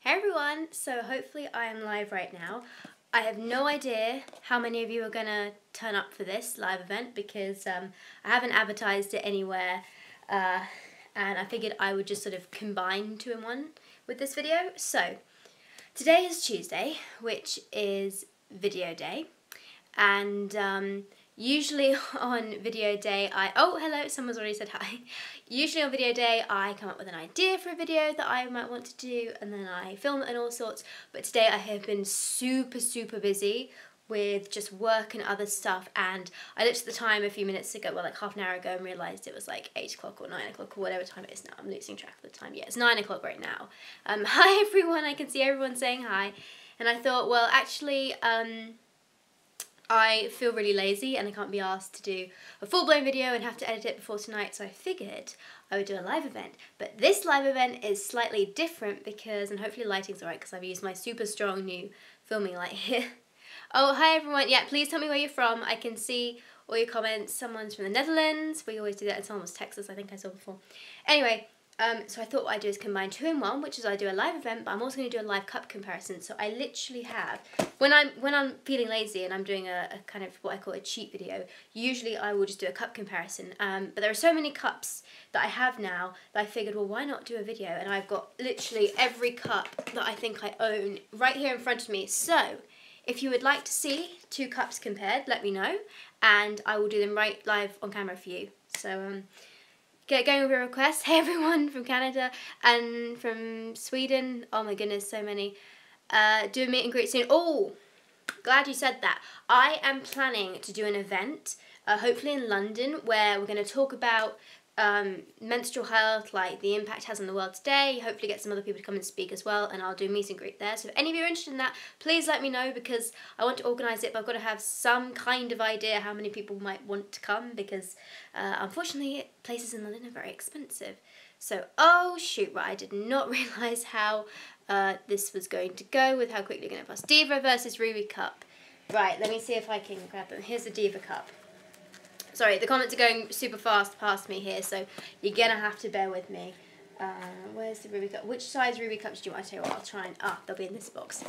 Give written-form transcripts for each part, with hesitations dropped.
Hey everyone, so hopefully I am live right now. I have no idea how many of you are going to turn up for this live event because I haven't advertised it anywhere and I figured I would just sort of combine two in one with this video. So today is Tuesday, which is video day, and usually on video day oh hello, someone's already said hi. Usually on video day I come up with an idea for a video that I might want to do and then I film it and all sorts, but today I have been super busy with just work and other stuff, and I looked at the time a few minutes ago, well like half an hour ago, and realised it was like 8 o'clock or 9 o'clock or whatever time it is now. I'm losing track of the time. Yeah, it's 9 o'clock right now. Hi everyone, I can see everyone saying hi, and I thought, well actually I feel really lazy and I can't be asked to do a full-blown video and have to edit it before tonight, so I figured I would do a live event. But this live event is slightly different because, and hopefully the lighting's alright because I've used my super strong new filming light here. Oh, hi everyone. Yeah, please tell me where you're from. I can see all your comments. Someone's from the Netherlands. We always do that, and someone was Texas, I think I saw before. Anyway, so I thought what I'd do is combine two in one, which is I do a live event, but I'm also going to do a live cup comparison. So I literally have, when I'm feeling lazy and I'm doing a kind of what I call a cheat video, usually I will just do a cup comparison. But there are so many cups that I have now that I figured, well, why not do a video? And I've got literally every cup that I think I own right here in front of me. So if you would like to see two cups compared, let me know, and I will do them right live on camera for you. So get going with your requests. Hey everyone from Canada and from Sweden. Oh my goodness, so many. Do a meet and greet soon. Oh, glad you said that. I am planning to do an event, hopefully in London, where we're going to talk about menstrual health, like the impact it has on the world today. Hopefully get some other people to come and speak as well, and I'll do a meet and greet there. So if any of you are interested in that, please let me know, because I want to organise it, but I've got to have some kind of idea how many people might want to come, because unfortunately places in London are very expensive. So, oh shoot, right, I did not realise how this was going to go with how quickly you're going to pass. Diva versus Ruby Cup. Right, let me see if I can grab them. Here's the Diva Cup. Sorry, the comments are going super fast past me here, so you're going to have to bear with me. Where's the Ruby Cup? Which size Ruby Cups do you want? I tell you what, I'll try and... they'll be in this box.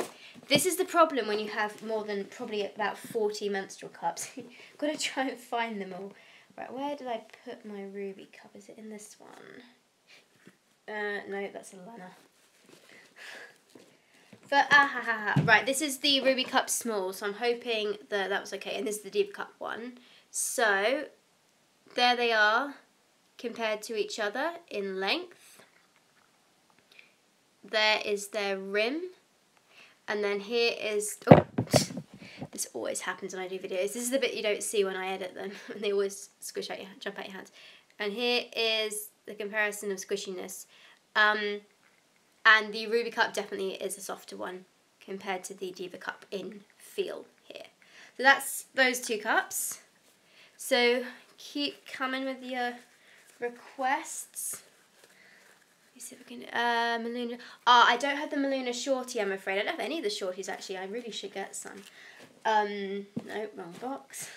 This is the problem when you have more than probably about 40 menstrual cups. You've got to try and find them all. Right, where did I put my Ruby Cup? Is it in this one? No, that's a Lena. Right, this is the Ruby Cup small, so I'm hoping that was okay. And this is the Diva Cup one. So, there they are, compared to each other in length. There is their rim, and then here is, oh, this always happens when I do videos. This is the bit you don't see when I edit them, and they always squish out jump out your hands. And here is the comparison of squishiness. And the Ruby Cup definitely is a softer one compared to the Diva Cup in feel here. So that's those two cups. So keep coming with your requests. Let me see if I can. Maluna. I don't have the Maluna shorty, I'm afraid. I don't have any of the shorties actually. I really should get some. No, wrong box.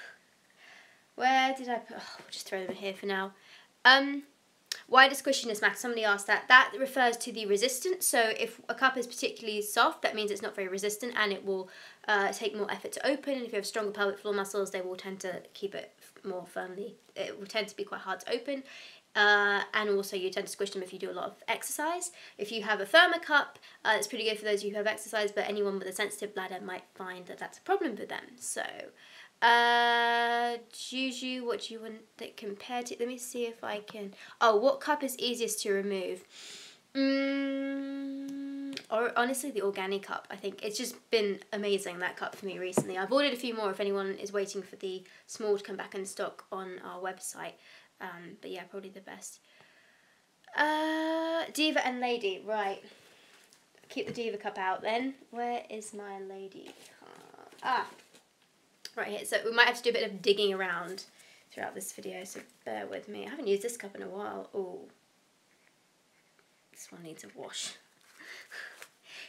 Where did I put? Oh, we'll just throw them in here for now. Why does squishiness matter? Somebody asked that. That refers to the resistance. So if a cup is particularly soft, that means it's not very resistant, and it will take more effort to open. And if you have stronger pelvic floor muscles, they will tend to keep it more firmly. It will tend to be quite hard to open. And also you tend to squish them if you do a lot of exercise. If you have a firmer cup, it's pretty good for those of you who have exercise, but anyone with a sensitive bladder might find that that's a problem for them. So, Juju, what do you want that compared to? Let me see if I can. Oh, what cup is easiest to remove? Or honestly, the Organi cup. I think it's just been amazing, that cup for me recently. I've ordered a few more if anyone is waiting for the small to come back in stock on our website. But yeah, probably the best. Diva and Lady, right. Keep the Diva cup out then. Where is my Lady cup? Right here. So we might have to do a bit of digging around throughout this video, so bear with me. I haven't used this cup in a while. Oh, this one needs a wash.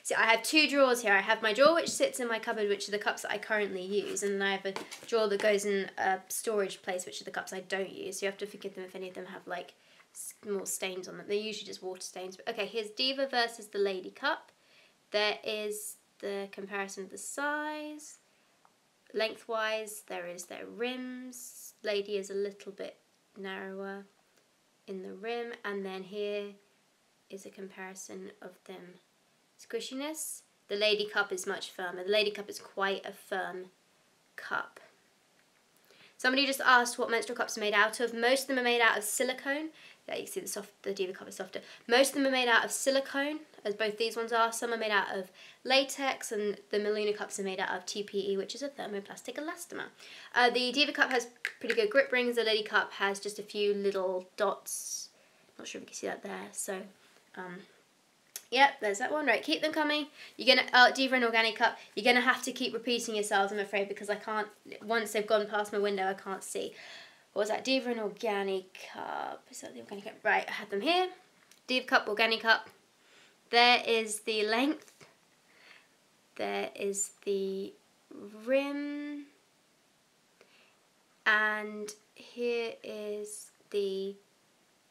So I have two drawers here. I have my drawer which sits in my cupboard, which are the cups that I currently use, and then I have a drawer that goes in a storage place, which are the cups I don't use. So you have to forgive them if any of them have like small stains on them. They're usually just water stains. But okay, here's Diva versus the Lady cup. There is the comparison of the size. Lengthwise, there is their rims. Lady is a little bit narrower in the rim, and then here is a comparison of them squishiness. The Lady Cup is much firmer. The Lady Cup is quite a firm cup. Somebody just asked what menstrual cups are made out of. Most of them are made out of silicone. Yeah, you can see the Diva Cup is softer. Most of them are made out of silicone, as both these ones are. Some are made out of latex, and the Miluna cups are made out of TPE, which is a thermoplastic elastomer. The Diva Cup has pretty good grip rings. The Lady Cup has just a few little dots. Not sure if you can see that there. So, yep, there's that one. Right, keep them coming. You're gonna Diva and Organic Cup. You're gonna have to keep repeating yourselves, I'm afraid, because I can't. Once they've gone past my window, I can't see. What was that? Diva and Organic Cup. Is that the Organic Cup? Right, I had them here. Diva Cup, Organic Cup. There is the length. There is the rim. And here is the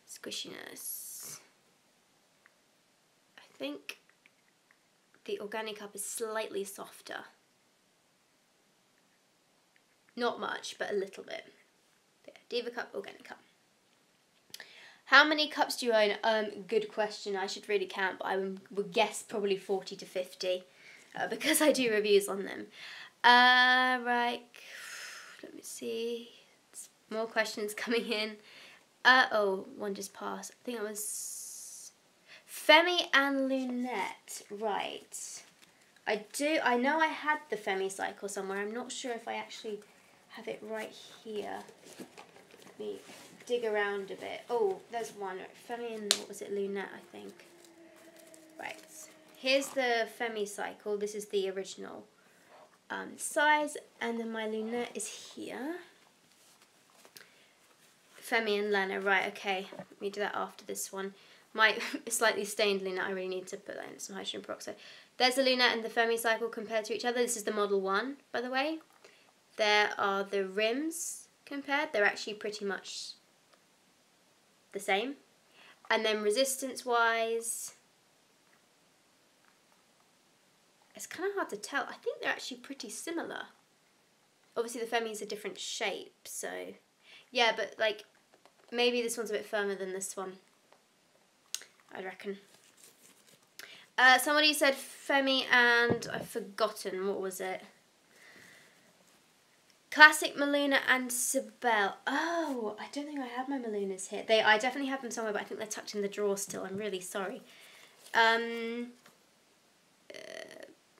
squishiness. I think the Organic Cup is slightly softer. Not much, but a little bit. Diva Cup, Organic Cup. How many cups do you own? Good question. I should really count, but I would guess probably 40 to 50 because I do reviews on them. Right. Let me see. More questions coming in. Oh, one just passed. I think it was Femi and Lunette. Right. I know I had the Femi cycle somewhere. I'm not sure if I actually have it right here. Let me dig around a bit. Oh, there's one. Femi and, what was it, Lunette, I think. Right. Here's the Femi cycle. This is the original size. And then my Lunette is here. Femi and Lena. Right, okay. Let me do that after this one. My slightly stained Lunette, I really need to put that in some hydrogen peroxide. There's the Lunette and the Femi cycle compared to each other. This is the Model 1, by the way. There are the rims compared. They're actually pretty much the same. And then resistance-wise, it's kind of hard to tell. I think they're actually pretty similar. Obviously, the Femi's a different shape, so yeah, but like maybe this one's a bit firmer than this one, I reckon. Somebody said Femi and I've forgotten, what was it? Classic Miluna and Sibel. Oh, I don't think I have my Milunas here. I definitely have them somewhere, but I think they're tucked in the drawer still. I'm really sorry.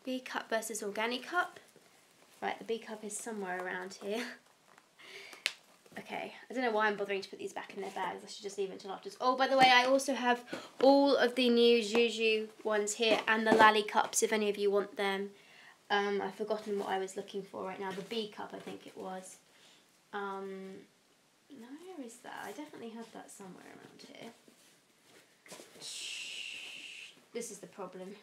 B Cup versus Organic Cup. Right, the B Cup is somewhere around here. Okay, I don't know why I'm bothering to put these back in their bags. I should just leave it until afterwards. Oh, by the way, I also have all of the new Juju ones here and the Lally Cups, if any of you want them. I've forgotten what I was looking for right now. The B Cup, I think it was. Now where is that? I definitely had that somewhere around here. This is the problem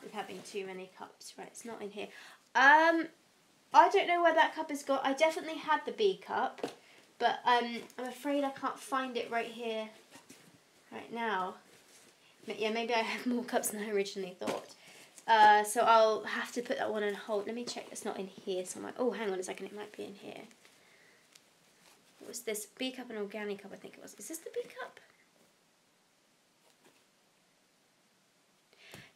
with having too many cups. Right, it's not in here. I don't know where that cup has got. I definitely had the B Cup, but I'm afraid I can't find it right here, right now. Yeah, maybe I have more cups than I originally thought. So I'll have to put that one on hold. Let me check it's not in here somewhere. Oh, hang on a second, it might be in here. What was this? B Cup and Organic Cup, I think it was. Is this the B Cup?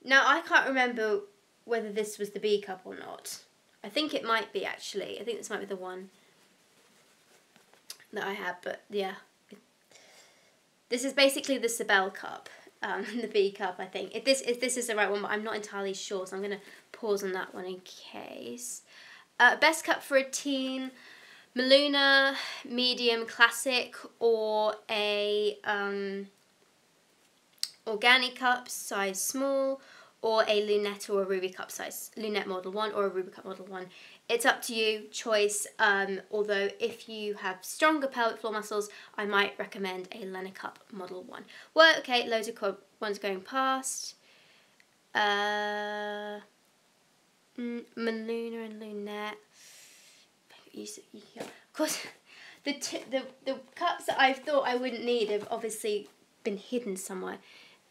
Now, I can't remember whether this was the B Cup or not. I think it might be, actually. I think this might be the one that I have, but yeah. This is basically the Sibel Cup. The B Cup, I think. If this is the right one, but I'm not entirely sure, so I'm going to pause on that one in case. Best cup for a teen, Miluna, medium, classic, or a Organic Cup, size small, or a Lunette or a Ruby Cup size, Lunette Model 1 or a Ruby Cup Model 1. It's up to you, choice, although if you have stronger pelvic floor muscles, I might recommend a Lena Cup Model 1. Well, okay, loads of ones going past. Miluna and Lunette. Of course, the cups that I thought I wouldn't need have obviously been hidden somewhere.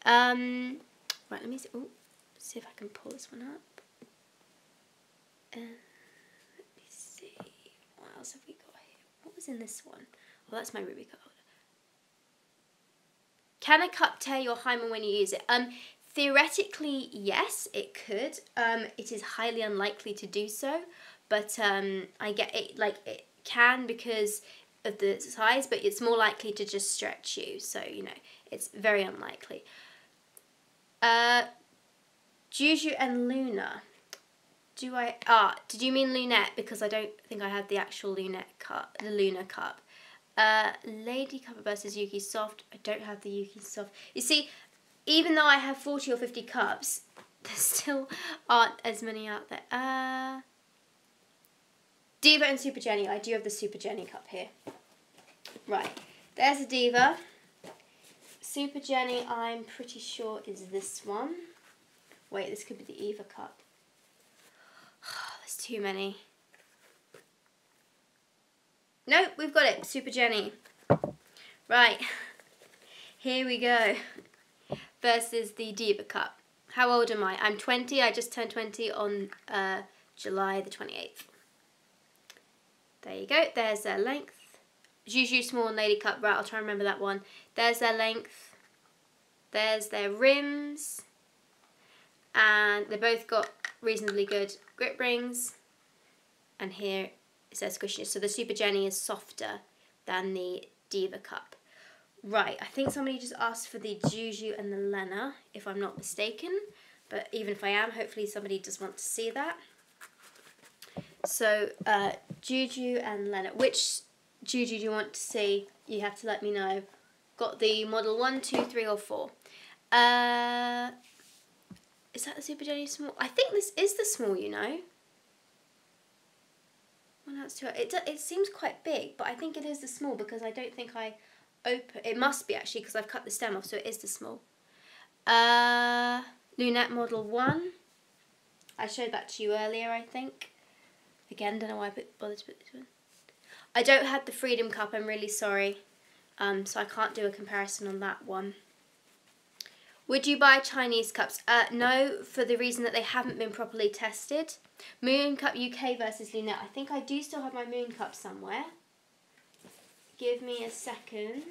Right, let me see. Oh, see if I can pull this one up. Let me see. What else have we got here? What was in this one? Oh, that's my ruby card. Can a cup tear your hymen when you use it? Theoretically, yes, it could. It is highly unlikely to do so, but I get it. Like it can because of the size, but it's more likely to just stretch you. So you know, it's very unlikely. Juju and Luna. Did you mean Lunette? Because I don't think I have the actual Lunette cup, the Luna cup. Lady Cup versus Yuki Soft. I don't have the Yuki Soft. You see, even though I have 40 or 50 cups, there still aren't as many out there. Diva and Super Jenny. I do have the Super Jenny cup here. Right, there's a Diva. Super Jenny, I'm pretty sure is this one. Wait, this could be the Eva cup. There's too many. Nope, we've got it. Super Jenny. Right. Here we go. Versus the Diva cup. How old am I? I'm 20. I just turned 20 on July the 28th. There you go. There's their length. Juju small and Lady Cup. Right, I'll try and remember that one. There's their length. There's their rims. And they both got reasonably good grip rings. And here it says squishiness. So the Super Jenny is softer than the Diva cup. Right, I think somebody just asked for the Juju and the Lena, if I'm not mistaken. But even if I am, hopefully somebody does want to see that. So, Juju and Lena. Which Juju do you want to see? You have to let me know. Got the model 1, 2, 3 or 4. Is that the Super Jenny small? I think this is the small, you know. Well, that's too, it seems quite big, but I think it is the small because I don't think I open. It must be actually because I've cut the stem off, so it is the small. Lunette model 1. I showed that to you earlier, I think. Again, don't know why I bothered to put this one. I don't have the Freedom Cup, I'm really sorry. So I can't do a comparison on that one. Would you buy Chinese cups? No, for the reason that they haven't been properly tested. Moon Cup UK versus Lunette. I think I do still have my Moon Cup somewhere. Give me a second.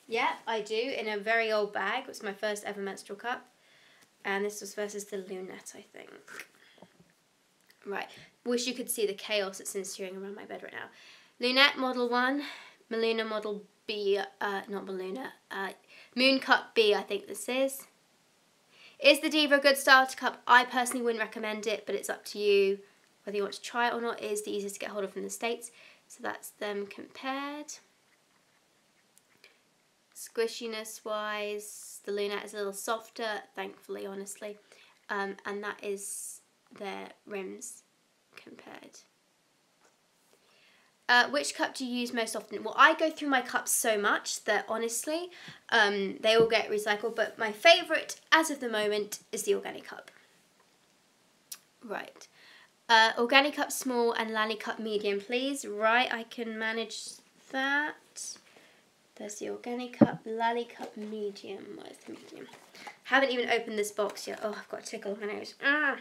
Yeah, I do, in a very old bag. It was my first ever menstrual cup. And this was versus the Lunette, I think. Right. Wish you could see the chaos that's ensuing around my bed right now. Lunette model 1. Maluna model B. Not Maluna. Moon Cup B, I think this is. Is the Diva a good starter cup? I personally wouldn't recommend it, but it's up to you whether you want to try it or not. It is the easiest to get hold of from the States. So that's them compared. Squishiness wise, the Lunette is a little softer, thankfully, honestly. And that is their rims compared. Which cup do you use most often? Well, I go through my cups so much that honestly, they all get recycled. But my favourite, as of the moment, is the Organic Cup. Right. Organic Cup small and Lally Cup medium, please. Right, I can manage that. There's the Organic Cup, Lally Cup medium. Where's the medium? Haven't even opened this box yet. Oh, I've got a tickle on my nose. Ah!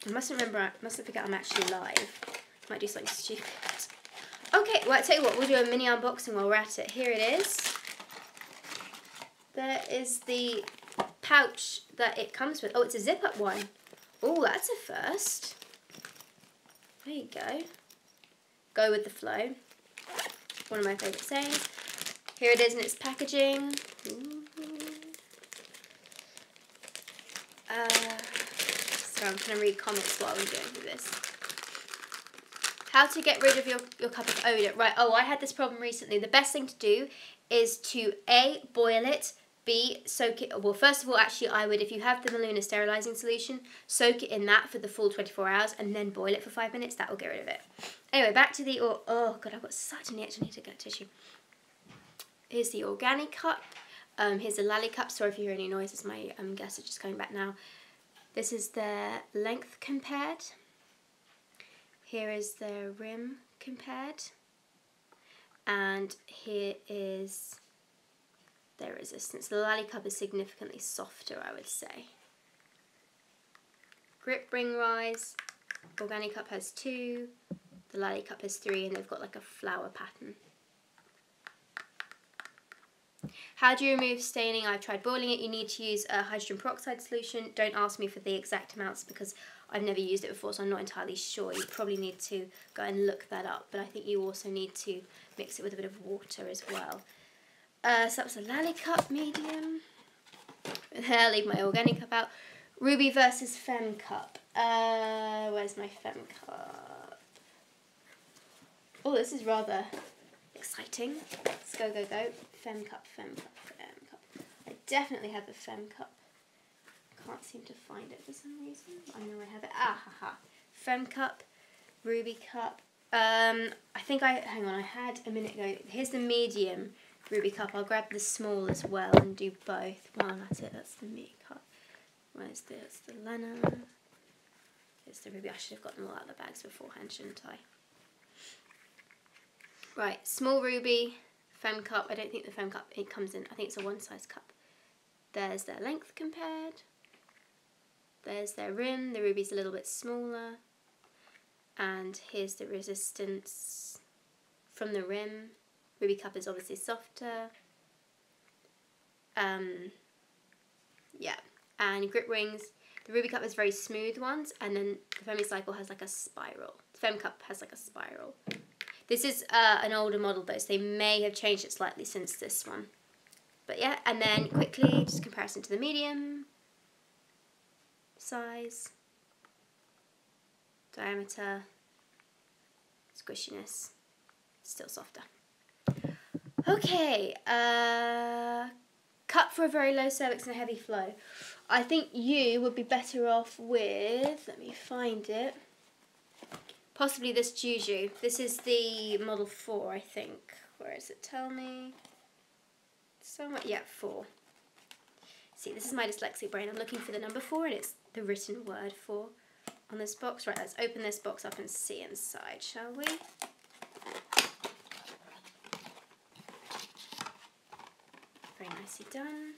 I mustn't forget I'm actually live. Might do something stupid. Okay, well, I tell you what, we'll do a mini unboxing while we're at it. Here it is. There is the pouch that it comes with. Oh, it's a zip-up one. Oh, that's a first. There you go. Go with the flow. One of my favourite sayings. Here it is in its packaging. So I'm going to read comments while I'm going through this. How to get rid of your cup of odour. Right, oh, I had this problem recently. The best thing to do is to A, boil it, B, soak it. Well, first of all, actually, I would, if you have the Maluna sterilising solution, soak it in that for the full 24 hours and then boil it for 5 minutes. That will get rid of it. Anyway, back to the, oh God, I've got such an itch. I need to get tissue. Here's the Organic Cup. Here's the Lally Cup. Sorry if you hear any noises. My guests are just coming back now. This is their length compared. Here is their rim compared. And here is their resistance. The Lally Cup is significantly softer, I would say. Grip Ring Rise, Organic Cup has 2, the Lally Cup has 3, and they've got like a flower pattern. How do you remove staining? I've tried boiling it. You need to use a hydrogen peroxide solution. Don't ask me for the exact amounts because I've never used it before, so I'm not entirely sure. You probably need to go and look that up, but I think you also need to mix it with a bit of water as well. So that was the Lally Cup medium. I'll leave my Organic Cup out. Ruby versus Femme Cup. Where's my Femme Cup? Oh, this is rather exciting. Let's go, go, go. Femme Cup, Femme Cup, Femme Cup. I definitely have the Femme Cup. Can't seem to find it for some reason. I know I have it. Ah, ha, ha. Femme Cup, Ruby Cup. I think hang on, I had a minute ago. Here's the medium Ruby Cup. I'll grab the small as well and do both. Well, that's it. That's the me cup. Where's this? It's the Lena. It's the Ruby. I should have got them all out of the bags beforehand, shouldn't I? Right, small Ruby, Femme Cup. I don't think the Femme Cup, it comes in, I think it's a one size cup. There's their length compared. There's their rim. The Ruby's a little bit smaller. And here's the resistance from the rim. Ruby Cup is obviously softer. Yeah, and grip rings. The Ruby Cup has very smooth ones, and then the Femi-Cycle has like a spiral. The Femme Cup has like a spiral. This is an older model though, so they may have changed it slightly since this one. But yeah, and then quickly, just comparison to the medium. Size. Diameter. Squishiness. Still softer. Okay, cup for a very low cervix and a heavy flow. I think you would be better off with, let me find it, possibly this Juju. This is the Model 4, I think. Where is it? Tell me. Somewhere, yeah, 4. See, this is my dyslexic brain. I'm looking for the number 4 and it's the written word 4 on this box. Right, let's open this box up and see inside, shall we? Very nicely done.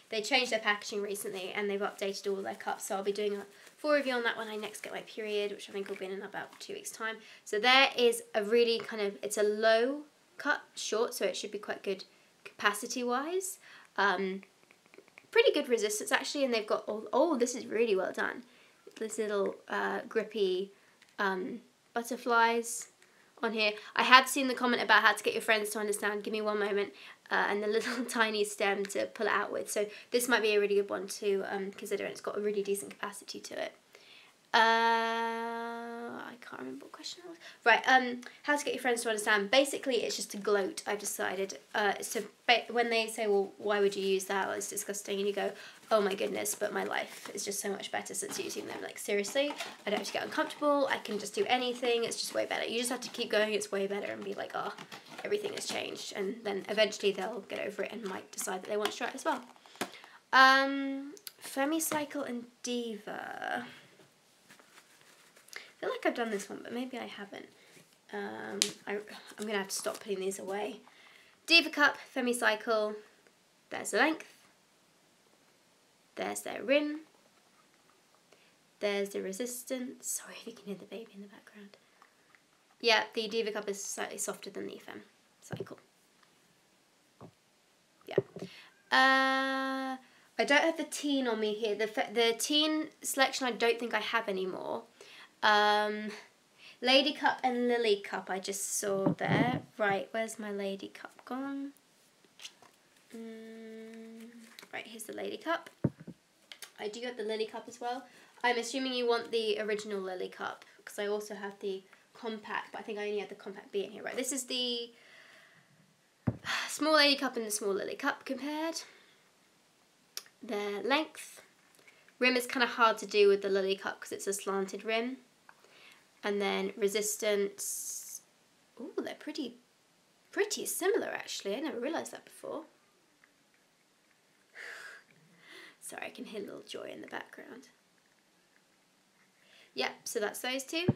They changed their packaging recently and they've updated all their cups, so I'll be doing a full review on that when I next get my period, which I think will be in about 2 weeks' time. So there is a really kind of, it's a low cut, short, so it should be quite good capacity-wise. Pretty good resistance actually, and they've got all, oh, this is really well done. This little grippy butterflies on here. I had seen the comment about how to get your friends to understand. Give me one moment. And the little tiny stem to pull it out with. So this might be a really good one to consider, and it's got a really decent capacity to it. I can't remember what question it was. Right, how to get your friends to understand. Basically, it's just to gloat, I've decided. So when they say, well, why would you use that? Well, it's disgusting. And you go, oh my goodness, but my life is just so much better since using them. Like, seriously, I don't have to get uncomfortable. I can just do anything. It's just way better. You just have to keep going. It's way better and be like, oh, everything has changed. And then eventually they'll get over it and might decide that they want to try it as well. Femi-Cycle and Diva. I feel like I've done this one, but maybe I haven't. I'm going to have to stop putting these away. Diva Cup, Femi-Cycle. There's the length. There's their rim. There's the resistance. Sorry if you can hear the baby in the background. Yeah, the Diva Cup is slightly softer than the Femi-Cycle. Yeah. I don't have the teen on me here. The teen selection I don't think I have anymore. Lady Cup and Lily Cup I just saw there. Right, where's my Lady Cup gone? Right, here's the Lady Cup. I do have the Lily Cup as well. I'm assuming you want the original Lily Cup because I also have the compact, but I think I only have the compact B in here. Right, this is the small Lady Cup and the small Lily Cup compared. Their length. Rim is kind of hard to do with the Lily Cup because it's a slanted rim. And then resistance. Ooh, they're pretty similar actually. I never realised that before. Sorry, I can hear a little joy in the background. Yep, so that's those two.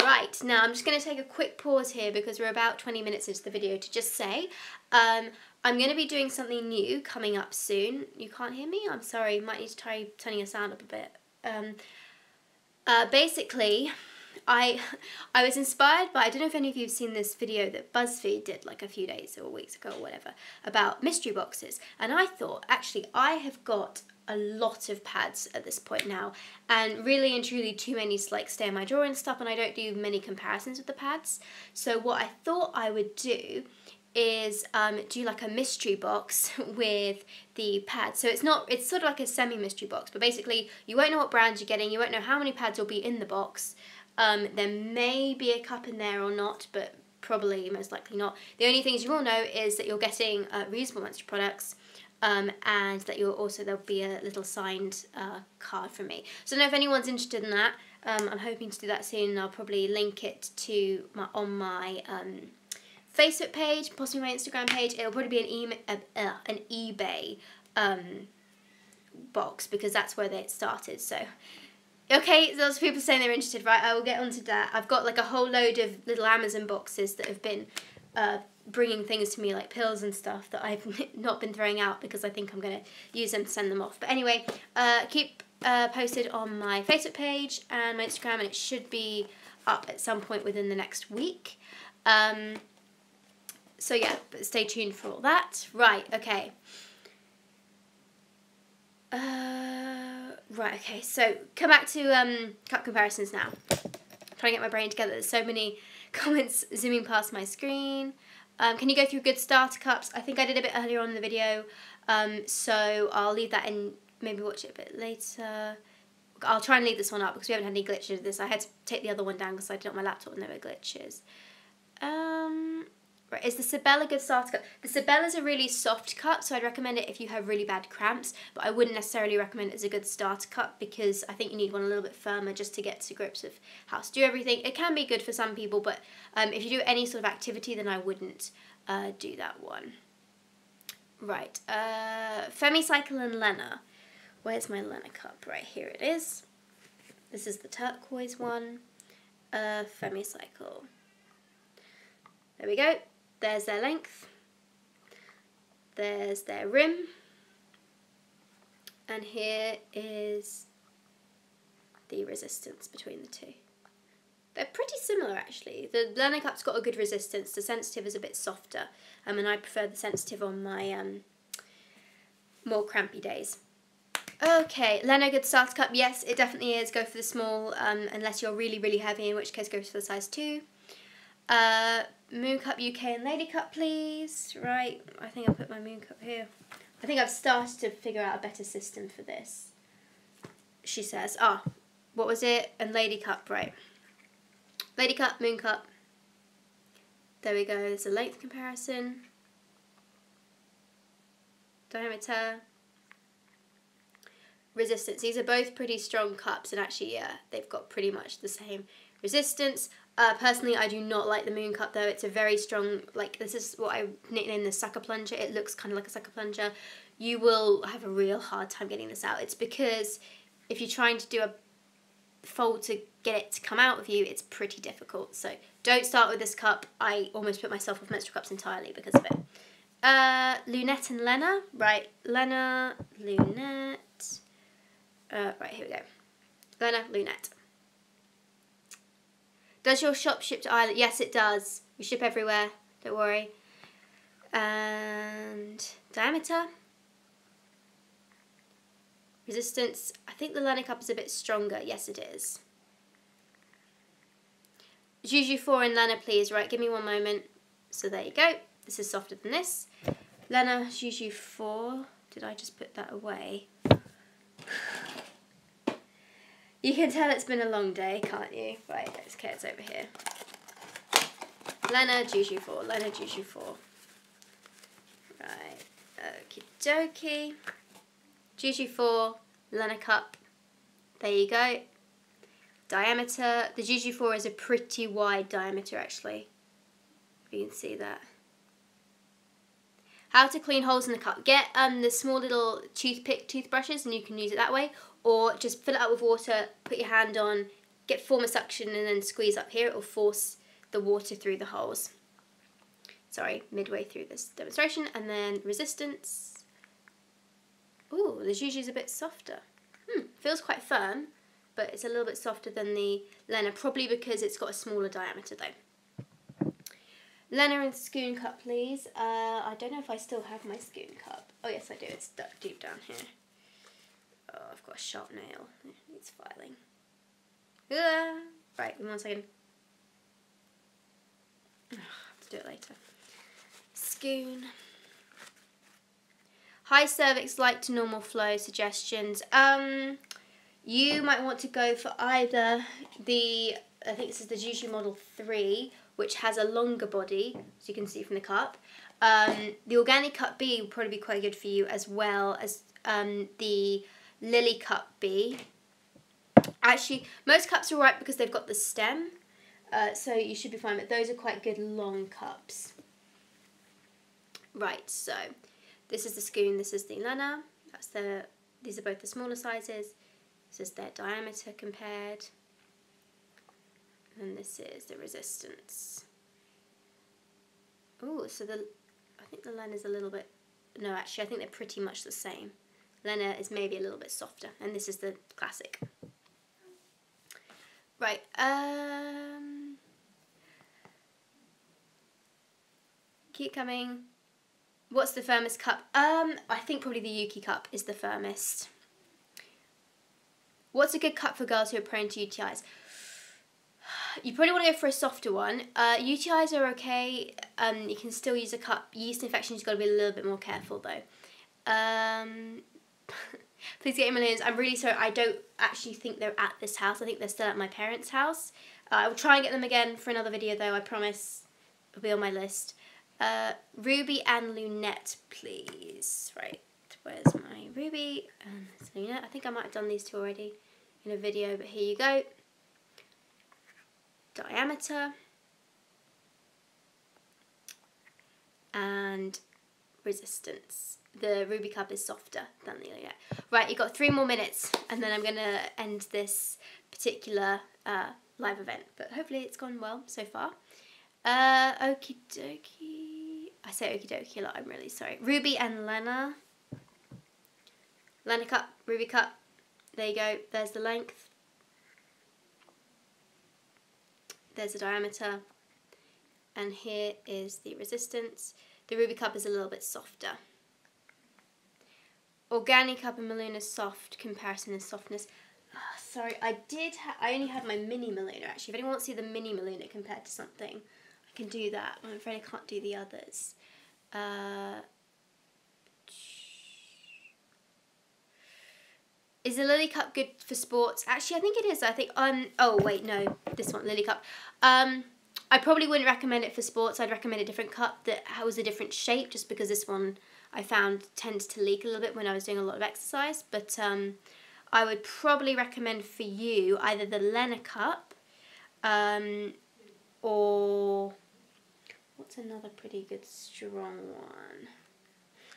Right, now I'm just going to take a quick pause here because we're about 20 minutes into the video to just say I'm going to be doing something new coming up soon. You can't hear me? I'm sorry, might need to try turning your sound up a bit. Basically, I was inspired by, I don't know if any of you have seen this video that BuzzFeed did like a few days or weeks ago or whatever about mystery boxes, and I thought actually I have got a lot of pads at this point now, and really and truly too many to like stay in my drawer and stuff, and I don't do many comparisons with the pads. So what I thought I would do is do like a mystery box with the pads. So it's sort of like a semi-mystery box, but basically you won't know what brands you're getting, you won't know how many pads will be in the box. There may be a cup in there or not, but probably most likely not. The only things you will know is that you're getting reusable Monster products, and that there'll be a little signed card from me. So I don't know if anyone's interested in that. I'm hoping to do that soon, and I'll probably link it to on my Facebook page, possibly my Instagram page. It'll probably be an eBay box because that's where they started. So, okay, lots of people saying they're interested, right? I will get onto that. I've got like a whole load of little Amazon boxes that have been bringing things to me like pills and stuff that I've not been throwing out because I think I'm going to use them to send them off. But anyway, keep posted on my Facebook page and my Instagram, and it should be up at some point within the next week. So yeah, but stay tuned for all that. Right, okay. Right, okay, so come back to cup comparisons now. Trying to get my brain together. There's so many comments zooming past my screen. Can you go through good starter cups? I think I did a bit earlier on in the video, so I'll leave that in, maybe watch it a bit later. I'll try and leave this one up because we haven't had any glitches with this. I had to take the other one down because I did it on my laptop and there were glitches. Right, is the Sabella good starter cup? The Sabella's a really soft cup, so I'd recommend it if you have really bad cramps, but I wouldn't necessarily recommend it as a good starter cup because I think you need one a little bit firmer just to get to grips with how to do everything. It can be good for some people, but if you do any sort of activity, then I wouldn't do that one. Right, Femicycle and Lena. Where's my Lena cup? Right, here it is. This is the turquoise one. Femicycle. There we go. There's their length, there's their rim, and here is the resistance between the two. They're pretty similar actually. The Lena cup's got a good resistance, the sensitive is a bit softer, and I prefer the sensitive on my more crampy days. Okay, Lena good starter cup, yes it definitely is, go for the small unless you're really really heavy, in which case go for the size 2. Moon Cup UK and Lady Cup, please. Right, I think I'll put my Moon Cup here. I think I've started to figure out a better system for this. She says, what was it? And Lady Cup, right. Lady Cup, Moon Cup. There we go, there's a length comparison. Diameter. Resistance. These are both pretty strong cups, and actually, yeah, they've got pretty much the same resistance. Personally, I do not like the Moon Cup though. It's a very strong, like this is what I nicknamed the sucker plunger. It looks kind of like a sucker plunger. You will have a real hard time getting this out. It's because if you're trying to do a fold to get it to come out of you, it's pretty difficult. So don't start with this cup. I almost put myself off menstrual cups entirely because of it. Lunette and Lena. Right, Lena, Lunette. Right, here we go. Lena, Lunette. Does your shop ship to Ireland? Yes, it does. We ship everywhere. Don't worry. And diameter. Resistance. I think the Lena cup is a bit stronger. Yes, it is. Juju 4 and Lena, please. Right, give me one moment. So there you go. This is softer than this. Lena, Juju 4. Did I just put that away? You can tell it's been a long day, can't you? Right, okay, it's over here. Lena, Juju 4, Lena, Juju 4. Right, okie dokie. Juju 4, Lena cup. There you go. Diameter. The Juju 4 is a pretty wide diameter actually. If you can see that. How to clean holes in the cup. Get the small little toothpick toothbrushes and you can use it that way. Or just fill it up with water, put your hand on, form a suction and then squeeze up here, it will force the water through the holes. Sorry, midway through this demonstration. And then resistance. Ooh, the Juju is a bit softer. Feels quite firm, but it's a little bit softer than the Lena, probably because it's got a smaller diameter though. Lena and Skoon cup, please. I don't know if I still have my Skoon cup. Oh yes, I do. It's stuck deep down here. Oh, I've got a sharp nail. It needs filing. Right, 1 second. I'll have to do it later. Skoon. High cervix, light to normal flow suggestions. You might want to go for either the, I think this is the Juju Model 3, which has a longer body, as you can see from the cup. The Organic Cup B will probably be quite good for you, as well as the Lily Cup B. Actually, most cups are right because they've got the stem, so you should be fine, but those are quite good long cups. Right, so this is the Skoon, this is the Lena. These are both the smaller sizes. This is their diameter compared. And this is the resistance. Oh, so I think the Lena is a little bit, no, actually I think they're pretty much the same. Lena is maybe a little bit softer, and this is the classic. Right, keep coming. What's the firmest cup? I think probably the Yuki cup is the firmest. What's a good cup for girls who are prone to UTIs? You probably want to go for a softer one. UTIs are okay. You can still use a cup. Yeast infections, you've got to be a little bit more careful though. Please get your millions. I'm really sorry. I don't actually think they're at this house. I think they're still at my parents' house. I will try and get them again for another video though. I promise it'll be on my list. Ruby and Lunette, please. Right, where's my Ruby and Lunette? I think I might have done these two already in a video, but here you go. Diameter and resistance. The Ruby cup is softer than the Lunette. Right, you've got 3 more minutes and then I'm going to end this particular live event, but hopefully it's gone well so far. Okie dokie. I say okie dokie a lot, I'm really sorry. Ruby and Lena. Lena cup, Ruby cup. There you go, there's the length. There's the diameter. And here is the resistance. The Ruby cup is a little bit softer. Organic cup and Maluna soft, comparison in softness. Oh, sorry, I only had my mini Maluna actually. If anyone wants to see the mini Maluna compared to something, I can do that. I'm afraid I can't do the others. Is the Lily Cup good for sports? Actually, I think it is. I think, oh wait, no, this one, Lily Cup. I probably wouldn't recommend it for sports. I'd recommend a different cup that has a different shape, just because this one I found tends to leak a little bit when I was doing a lot of exercise. But I would probably recommend for you either the Lena Cup, or what's another pretty good strong one?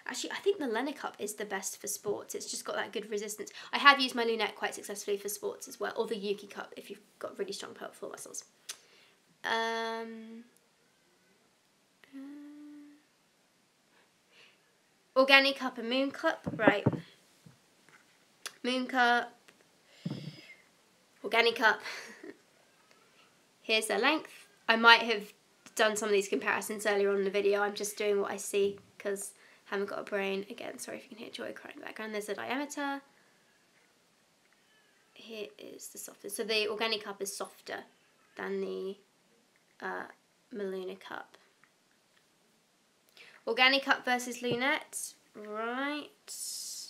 Actually, I think the Lena Cup is the best for sports. It's just got that good resistance. I have used my Lunette quite successfully for sports as well, or the Yuki Cup if you've got really strong pelvic floor muscles. Organic Cup and Moon Cup, right. Moon Cup, Organic Cup. Here's their length. I might have done some of these comparisons earlier on in the video. I'm just doing what I see because I haven't got a brain. Again, sorry if you can hear Joy crying in the background. There's the diameter. Here is the softest. So the Organic Cup is softer than the Maluna Cup. Organic Cup versus Lunette, right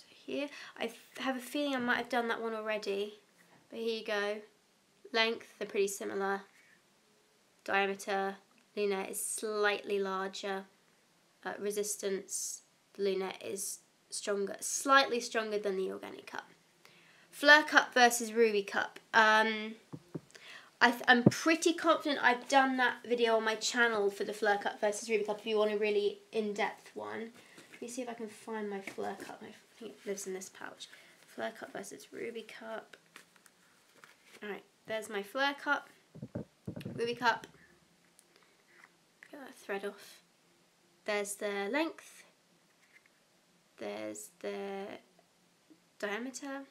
here. I have a feeling I might have done that one already, but here you go. Length, they're pretty similar. Diameter, Lunette is slightly larger. Resistance, the Lunette is stronger, slightly stronger than the Organic Cup. Fleur Cup versus Ruby Cup. I'm pretty confident I've done that video on my channel for the Fleur Cup versus Ruby Cup if you want a really in-depth one. Let me see if I can find my Fleur Cup. I think it lives in this pouch. Fleur Cup versus Ruby Cup. Alright, there's my Fleur cup, Ruby cup. Get that thread off. There's the length. There's the diameter.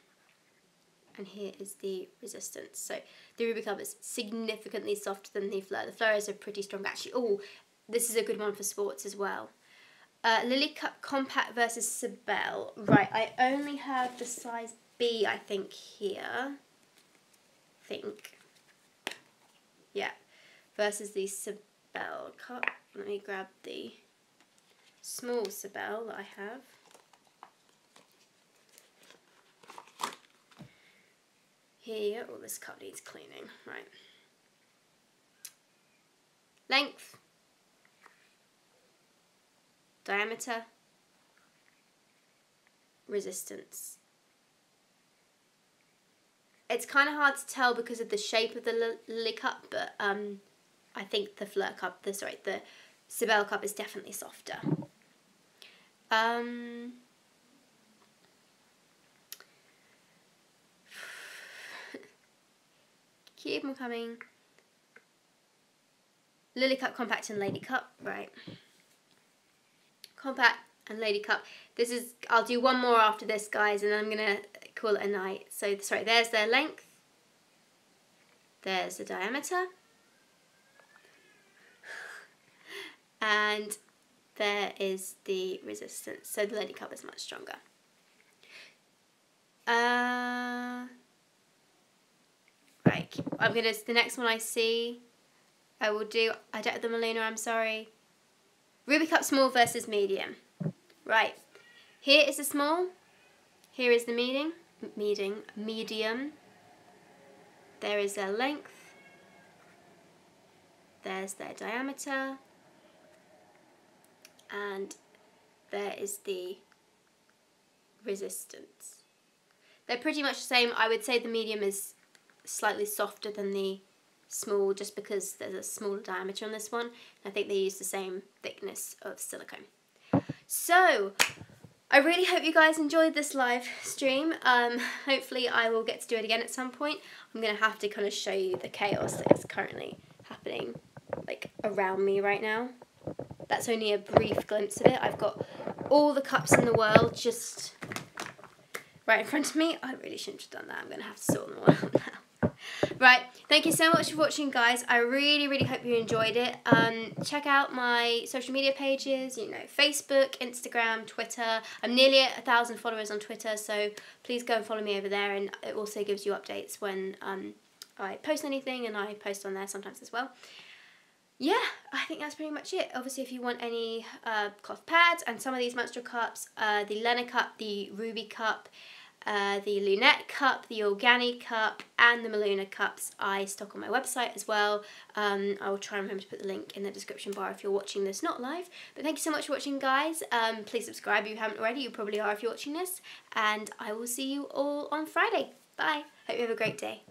And here is the resistance. So the Ruby cup is significantly softer than the Fleur. The Fleur is a pretty strong, actually. Oh, this is a good one for sports as well. Lily Cup Compact versus Sibel. Right, I only have the size B, I think, here. Yeah. Versus the Sibel Cup. Let me grab the small Sibel that I have. Here, oh, this cup needs cleaning. Right. Length. Diameter, resistance. It's kind of hard to tell because of the shape of the Lily cup, but I think the Fleur cup, the Sibel cup is definitely softer. Keep them coming. Lily Cup Compact and Lady Cup, right. Compact and Lady Cup. This is, I'll do one more after this, guys, and then I'm going to call it a night. So, sorry, there's their length. There's the diameter. And there is the resistance. So the Lady Cup is much stronger. Right, the next one I see, I will do, I don't have the Maluna, I'm sorry. Ruby Cup Small versus Medium. Right, here is the small, here is the medium. There is their length, there's their diameter, and there is the resistance. They're pretty much the same. I would say the medium is slightly softer than the small just because there's a smaller diameter on this one. I think they use the same thickness of silicone. So, I really hope you guys enjoyed this live stream. Hopefully I will get to do it again at some point. I'm going to have to kind of show you the chaos that is currently happening like around me right now. That's only a brief glimpse of it. I've got all the cups in the world just right in front of me. I really shouldn't have done that. I'm going to have to sort them all out now. Right, thank you so much for watching, guys. I really hope you enjoyed it. Check out my social media pages, you know, Facebook, Instagram, Twitter. I'm nearly at 1,000 followers on Twitter, so please go and follow me over there, and it also gives you updates when I post anything, and I post on there sometimes as well. Yeah, I think that's pretty much it. Obviously, if you want any cloth pads and some of these menstrual cups, the Lena cup, the Ruby cup, the Lunette cup, the Organi cup, and the Maluna cups I stock on my website as well. I will try and remember to put the link in the description bar if you're watching this not live. But thank you so much for watching, guys. Please subscribe if you haven't already. You probably are if you're watching this. And I will see you all on Friday. Bye. Hope you have a great day.